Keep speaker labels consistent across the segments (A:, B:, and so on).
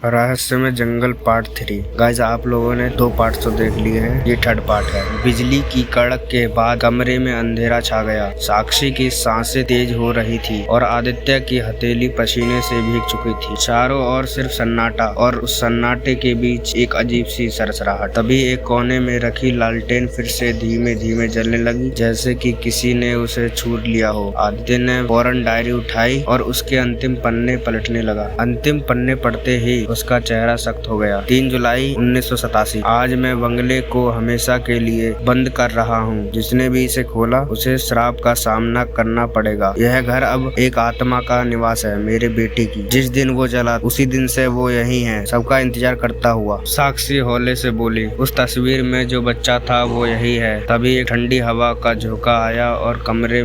A: रहस्यमय जंगल part 3। Guys आप लोगों ने 2 पार्ट तो देख लिए हैं, ये 3rd पार्ट है। बिजली की कड़क के बाद कमरे में अंधेरा छा गया। साक्षी की सांसें तेज हो रही थी और आदित्य की हथेली पसीने से भीग चुकी थी। चारों ओर सिर्फ सन्नाटा और उस सन्नाटे के बीच एक अजीब सी सरसराहट। तभी एक कोने में रखी लालटेन फिर से धीमे धीमे जलने लगी, जैसे कि किसी ने उसे छू लिया हो। आदित्य ने फौरन डायरी उठाई और उसके अंतिम पन्ने पलटने लगा। अंतिम पन्ने पढ़ते ही उसका चेहरा सख्त हो गया। 3 जुलाई 1987। आज मैं बंगले को हमेशा के लिए बंद कर रहा हूँ। जिसने भी इसे खोला उसे श्राप का सामना करना पड़ेगा। यह घर अब एक आत्मा का निवास है, मेरे बेटे की। जिस दिन वो जला उसी दिन से वो यही है, सबका इंतजार करता हुआ। साक्षी हौले से बोली, उस तस्वीर में जो बच्चा था वो यही है। तभी एक ठंडी हवा का झोंका आया और कमरे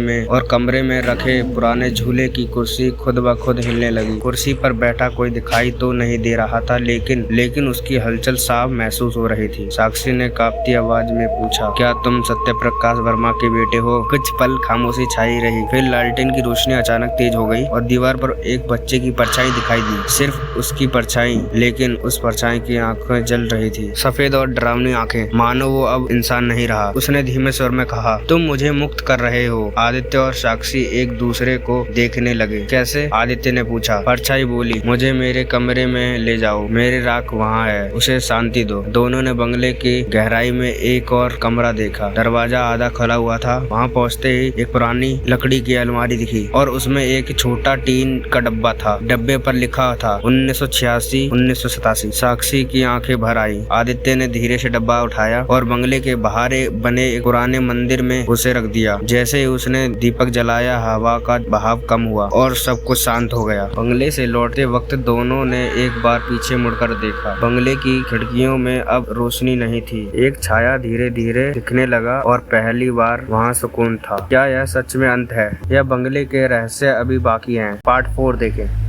A: में रखे पुराने झूले की कुर्सी खुद ब खुद हिलने लगी। कुर्सी पर बैठा कोई दिखाई तो नहीं दे रहा था, लेकिन उसकी हलचल साफ महसूस हो रही थी। साक्षी ने कांपती आवाज में पूछा, क्या तुम सत्यप्रकाश वर्मा के बेटे हो? कुछ पल खामोशी छाई रही, फिर लालटेन की रोशनी अचानक तेज हो गई और दीवार पर एक बच्चे की परछाई दिखाई दी। सिर्फ उसकी परछाई, लेकिन उस परछाई की आंखें जल रही थी, सफेद और डरावनी आंखें, मानो वो अब इंसान नहीं रहा। उसने धीमे स्वर में कहा, तुम मुझे मुक्त कर रहे हो। आदित्य और साक्षी एक दूसरे को देखने लगे। कैसे? आदित्य ने पूछा। परछाई बोली, मुझे मेरे कमरे में ले जाओ, मेरे राख वहाँ है, उसे शांति दो। दोनों ने बंगले की गहराई में एक और कमरा देखा। दरवाजा आधा खुला हुआ था। वहाँ पहुँचते ही एक पुरानी लकड़ी की अलमारी दिखी और उसमें एक छोटा टीन का डब्बा था। डब्बे पर लिखा था 1986-1987। साक्षी की आंखें भर आई। आदित्य ने धीरे से डब्बा उठाया और बंगले के बाहर बने एक पुराने मंदिर में उसे रख दिया। जैसे ही उसने दीपक जलाया, हवा का बहाव कम हुआ और सब कुछ शांत हो गया। बंगले से लौटते वक्त दोनों ने एक बार पीछे मुड़कर देखा। बंगले की खिड़कियों में अब रोशनी नहीं थी। एक छाया धीरे धीरे दिखने लगा और पहली बार वहाँ सुकून था। क्या यह सच में अंत है या बंगले के रहस्य अभी बाकी हैं? पार्ट 4 देखें।